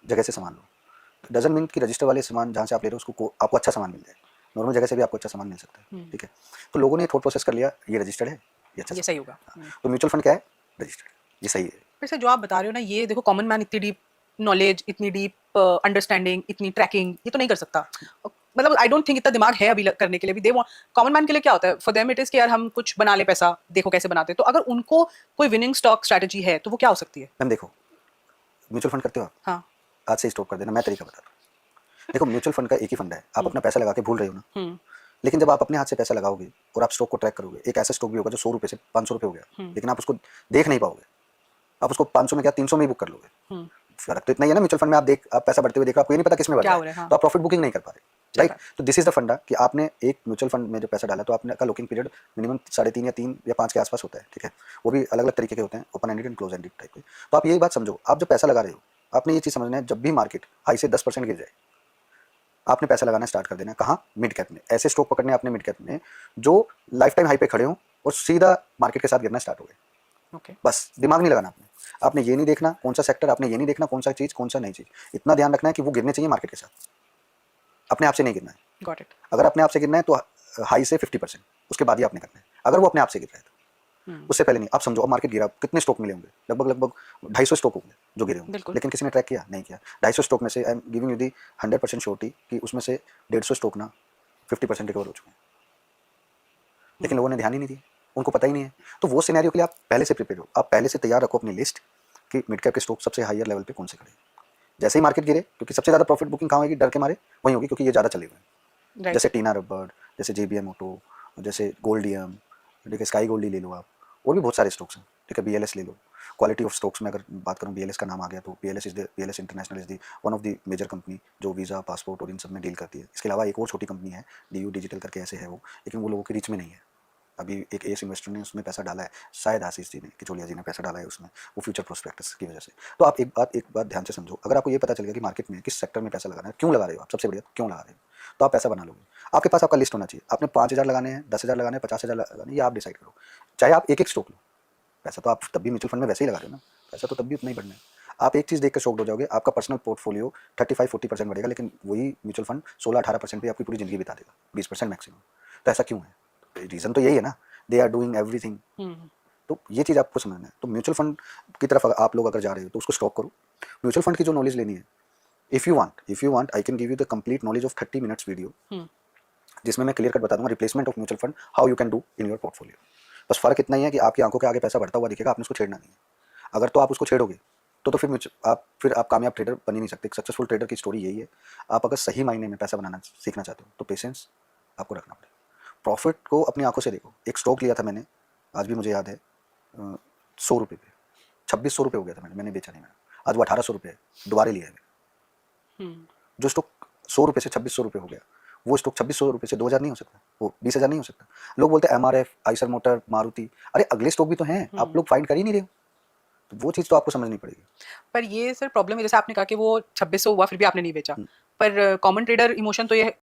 जगह से सामान लो। डजंट मीन कि रजिस्टर वाले सामान जहाँ से आप ले रहे हो उसको आपको अच्छा सामान मिल जाए, नॉर्मल जगह से भी आपको अच्छा सामान मिल सकता है, ठीक है। तो लोगों ने थॉट प्रोसेस कर लिया ये रजिस्टर्ड है, ये अच्छा ये सामान सही होगा। है। हाँ, तो म्यूचुअल फंड क्या है? रजिस्टर्ड, ये सही है। फिर से जो आप बता रहे हो ना, ये देखो कॉमन मैन इतनी डीप नॉलेज, इतनी डीप अंडरस्टैंडिंग, इतनी ट्रैकिंग ये तो नहीं कर सकता। मतलब आई डोंट थिंक इतना दिमाग है अभी करने के लिए भी। दे कॉमन मैन के लिए क्या होता है, फॉर देम इट इज कि यार हम कुछ बना ले पैसा, देखो कैसे बनाते हैं। तो अगर उनको कोई विनिंग स्टॉक स्ट्रेटजी है तो वो क्या हो सकती है? मैम देखो, म्यूचुअल फंड करते हो आप? हाँ। आज से स्टॉप कर देना, मैं तरीका बता रहा हूँ। देखो म्यूचुअल फंड का एक ही फंड है, आप हम्म। अपना पैसा लगा के भूल रहे हो ना, हम्म। लेकिन जब आप अपने हाथ से पैसा लगाओगे और आप स्टॉक को ट्रैक करोगे, एक ऐसा स्टॉक भी होगा जो 100 रुपये से 500 रुपये हो गया, लेकिन आप उसको देख नहीं पाओगे, आप उसको 500 में क्या 300 में ही बुक कर लोगे। हम्म। फर्क तो इतना ही है ना, म्यूचुअल फंड में आप पैसा बढ़ते हुए देख रहे हो, आपको ये नहीं पता किसमें बढ़ क्या रहा हो है, रहा है? हाँ। तो आप प्रॉफिट बुकिंग नहीं कर पा रहे, चल राइट। रहा है। तो दिस इज द फंडा कि आपने एक म्यूचुअल फंड में जो पैसा डाला तो आपने का लॉकिंग पीरियड मिनिमम 3.5 या 3 या 5 के आसपास होता है, ठीक है। वो भी अलग अलग तरीके के होते हैं, open ended and close ended type के। तो आप ये बात समझो, आप जो पैसा लगा रहे हो, आपने ये चीज़ समझना है, जब भी मार्केट हाई से 10% गिर जाए, आपने पैसा लगाना स्टार्ट कर देना है। कहाँ? मिड कैप में। ऐसे स्टॉक पकड़ने आपने मिड कैप में जो लाइफ टाइम हाई पे खड़े हो और सीधा मार्केट के साथ गिरना स्टार्ट हो गए। ओके। बस दिमाग नहीं लगाना आपने, आपने ये नहीं देखना कौन सा सेक्टर, आपने ये नहीं देखना कौन सा चीज़ कौन सा नहीं चीज़, इतना ध्यान रखना है कि वो गिरने चाहिए मार्केट के साथ, अपने आप से नहीं गिरना है। Got it. अगर अपने आप से गिरना है तो हाई से 50%, उसके बाद ही आपने करना है। अगर वो अपने आप से गिर रहा है तो उससे पहले नहीं। आप समझो अब मार्केट गिरा, कितने स्टॉक मिले होंगे? लगभग लगभग 250 स्टॉक होंगे जो गिरे होंगे, बिल्कुल। लेकिन किसी ने ट्रैक किया? नहीं किया। 250 स्टॉक में से I am giving you the 100% surety कि उसमें से 150 स्टॉक ना 50% रिकवर हो चुके हैं, लेकिन लोगों ने ध्यान ही नहीं दिया, उनको पता ही नहीं है। तो वो सिनेरियो के लिए आप पहले से प्रिपेयर हो, आप पहले से तैयार रखो अपनी लिस्ट कि मिड कैप के स्टॉक सबसे हाईयर लेवल पे कौन से खड़े हैं। जैसे ही मार्केट गिरे, क्योंकि सबसे ज़्यादा प्रॉफिट बुकिंग कहाँ होगी? डर के मारे वहीं होगी, क्योंकि ये ज़्यादा चले हुए हैं। राइट। जैसे टीना रबड़, जैसे जेबीएम ऑटो, जैसे गोल्डियम, ठीक है, स्काई गोल्ड ही ले लो आप, और भी बहुत सारे स्टॉक्स हैं, ठीक है। बीएलएस ले लो। क्वालिटी ऑफ स्टॉक्स में अगर बात करूँ, बीएलएस का नाम आ गया तो BLS international is the one of the major company जो वीज़ा पासपोर्ट और इन सब में डील करती है। इसके अलावा एक और छोटी कंपनी है डीयू डिजिटल करके, ऐसे है वो, लेकिन वो लोगों की रीच में नहीं है। अभी एक एस इन्वेस्टर ने उसमें पैसा डाला है, शायद आशीष जी ने, किचोलिया जी ने पैसा डाला है उसमें, वो फ्यूचर प्रोस्पेक्टस की वजह से। तो आप एक बात ध्यान से समझो, अगर आपको ये पता चल गया कि मार्केट में किस सेक्टर में पैसा लगाना है, क्यों लगा रहे हो आप, सबसे बढ़िया क्यों लगा रहे हो, तो आप पैसा बना लोगे। आपके पास आपका लिस्ट होना चाहिए, आपने 5,000 लगाने हैं, 10,000 लगाने हैं, 50,000 लगाने हैं, ये आप डिसाइड करो। चाहे आप एक एक स्टॉक लो, पैसा तो आप तब भी म्यूचुअल फंड में वैसे ही लगा रहे हो ना, पैसा तो तब भी उतना ही बढ़ना है। आप एक चीज़ देख कर शॉक्ड हो जाओगे, आपका पर्सनल पोर्टफोलियो 35-40% बढ़ेगा, लेकिन वही म्यूचुअल फंड 16-18% पे आपकी पूरी ज़िंदगी बिता देगा, 20% मैक्सिमम। तो ऐसा क्यों है? रीज़न तो यही है ना, दे आर डूइंग एवरीथिंग। तो ये चीज़ आपको समझना है। तो म्यूचुअल फंड की तरफ अगर आप लोग अगर जा रहे हो तो उसको स्टॉप करो। म्यूचुअल फंड की जो नॉलेज लेनी है, if you want I can give you the complete knowledge of 30 minutes video, जिसमें मैं क्लियर कट बता दूंगा replacement of mutual fund, how you can do in your portfolio. बस फर्क इतना ही है कि आपकी आंखों के आगे पैसा बढ़ता हुआ दिखेगा, आपने उसको छेड़ना नहीं है। अगर तो आप उसको छेड़ोगे तो फिर आप कामयाब ट्रेडर बन ही नहीं सकते। सक्सेसफुल ट्रेडर की स्टोरी यही है। आप अगर सही मायने में पैसा बनाना सीखना चाहते हो तो पेशेंस आपको रखना पड़ेगा। प्रॉफिट को अपनी आंखों से देखो। एक स्टॉक लिया था मैंने, आज भी मुझे याद है, 100 रुपये पे 2600 रुपये हो गया था, मैंने बेचा नहीं। मैंने आज वो 1800 रुपये है, दोबारा लिया है मैंने। जो स्टॉक 100 रुपये से 2600 रुपये हो गया, वो स्टॉक 2600 रुपये से 2000 नहीं हो सकता, वो 20,000 नहीं हो सकता। लोग बोलते हैं एमआरएफ, आइसर मोटर, मारुति, अरे अगले स्टॉक भी तो हैं, आप लोग फाइंड कर ही नहीं रहे हो। तो वो चीज़ तो आपको समझनी पड़ेगी। पर ये सर प्रॉब्लम है, जैसे आपने कहा कि वो 2600 हुआ फिर भी आपने नहीं बेचा, पर कॉमन ट्रेडर इमोशन तो ये